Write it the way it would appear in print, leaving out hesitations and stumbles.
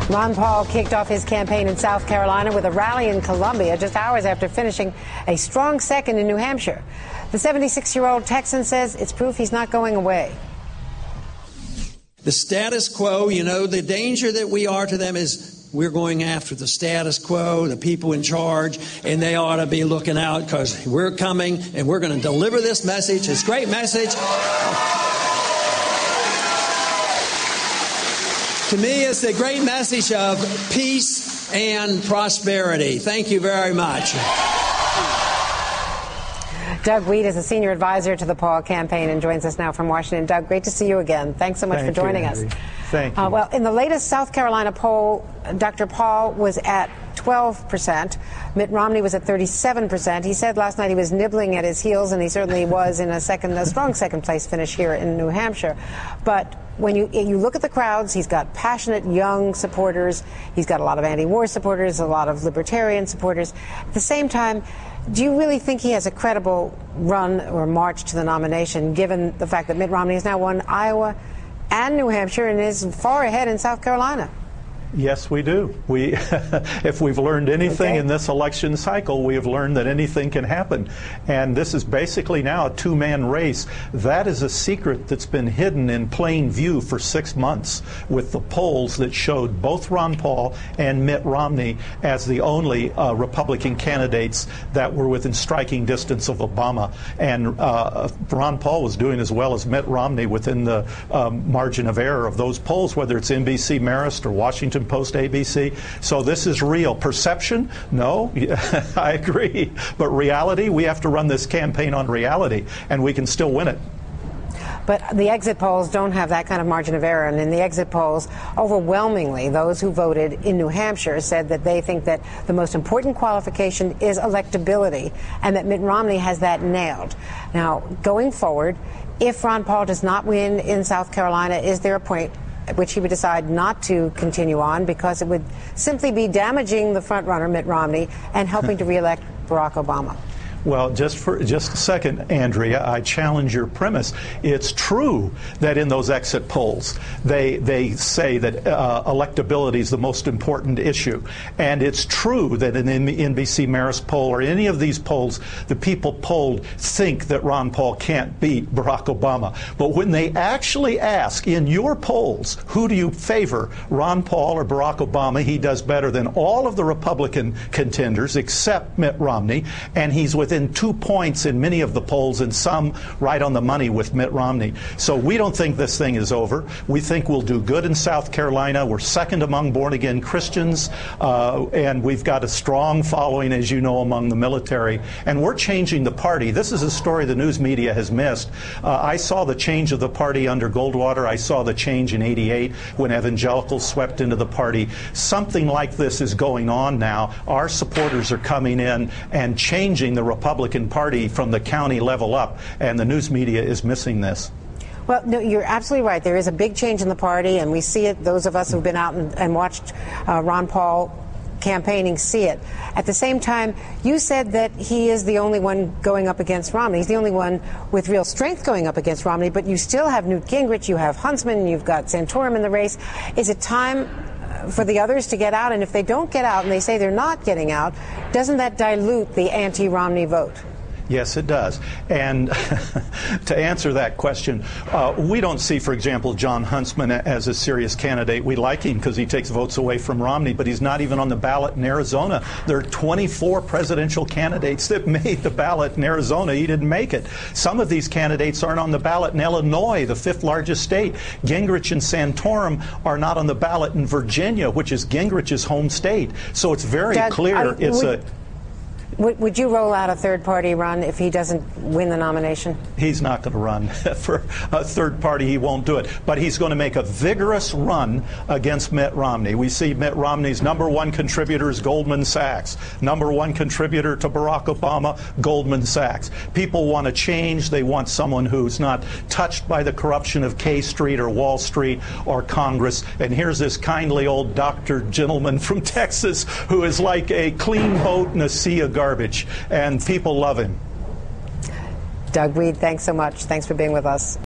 Ron Paul kicked off his campaign in South Carolina with a rally in Columbia just hours after finishing a strong second in New Hampshire. The 76-year-old Texan says it's proof he's not going away. The status quo, you know, the danger that we are to them is we're going after the status quo, the people in charge, and they ought to be looking out because we're coming and we're going to deliver this message, this great message. To me, it's the great message of peace and prosperity. Thank you very much. Doug Wead is a senior advisor to the Paul campaign and joins us now from Washington. Doug, great to see you again. Thanks so much for joining us. Thank you. Well, in the latest South Carolina poll, Dr. Paul was at 12%. Mitt Romney was at 37%. He said last night he was nibbling at his heels, and he certainly was in a strong second-place finish here in New Hampshire. But when you look at the crowds, he's got passionate young supporters. He's got a lot of anti-war supporters, a lot of libertarian supporters. At the same time, do you really think he has a credible run or march to the nomination, given the fact that Mitt Romney has now won Iowa and New Hampshire and is far ahead in South Carolina? Yes, we do. If we've learned anything in this election cycle, we have learned that anything can happen. And this is basically now a two-man race. That is a secret that's been hidden in plain view for 6 months, with the polls that showed both Ron Paul and Mitt Romney as the only Republican candidates that were within striking distance of Obama. And Ron Paul was doing as well as Mitt Romney within the margin of error of those polls, whether it's NBC Marist or Washington Post ABC. So this is real. Perception? No, I agree. But reality, we have to run this campaign on reality, and we can still win it. But the exit polls don't have that kind of margin of error. And in the exit polls, overwhelmingly, those who voted in New Hampshire said that they think that the most important qualification is electability, and that Mitt Romney has that nailed. Now, going forward, if Ron Paul does not win in South Carolina, is there a point at which he would decide not to continue on because it would simply be damaging the front-runner, Mitt Romney, and helping to reelect Barack Obama? Well, just a second, Andrea, I challenge your premise. It's true that in those exit polls, they say that electability is the most important issue. And it's true that in the NBC Marist poll or any of these polls, the people polled think that Ron Paul can't beat Barack Obama. But when they actually ask in your polls, who do you favor, Ron Paul or Barack Obama, he does better than all of the Republican contenders except Mitt Romney, and he's within 2 points in many of the polls and some right on the money with Mitt Romney. So we don't think this thing is over. We think we'll do good in South Carolina. We're second among born-again Christians, and we've got a strong following, as you know, among the military. And we're changing the party. This is a story the news media has missed. I saw the change of the party under Goldwater. I saw the change in '88 when evangelicals swept into the party. Something like this is going on now. Our supporters are coming in and changing the Republican Party from the county level up, and the news media is missing this. Well, no, you're absolutely right. There is a big change in the party, and we see it. Those of us who've been out and watched Ron Paul campaigning see it. At the same time, you said that he is the only one going up against Romney. He's the only one with real strength going up against Romney, but you still have Newt Gingrich, you have Huntsman, you've got Santorum in the race. Is it time for the others to get out? And if they don't get out and they say they're not getting out, doesn't that dilute the anti-Romney vote? Yes, it does. And to answer that question, we don't see, for example, John Huntsman as a serious candidate. We like him because he takes votes away from Romney, but he's not even on the ballot in Arizona. There are 24 presidential candidates that made the ballot in Arizona. He didn't make it. Some of these candidates aren't on the ballot in Illinois, the 5th largest state. Gingrich and Santorum are not on the ballot in Virginia, which is Gingrich's home state. So it's very clear Would you roll out a third-party run if he doesn't win the nomination? He's not going to run for a third party. He won't do it. But he's going to make a vigorous run against Mitt Romney. We see Mitt Romney's #1 contributor is Goldman Sachs. #1 contributor to Barack Obama, Goldman Sachs. People want to change. They want someone who's not touched by the corruption of K Street or Wall Street or Congress. And here's this kindly old doctor gentleman from Texas who is like a clean boat in a sea of garbage, and people love him. Doug Wead, thanks so much. Thanks for being with us.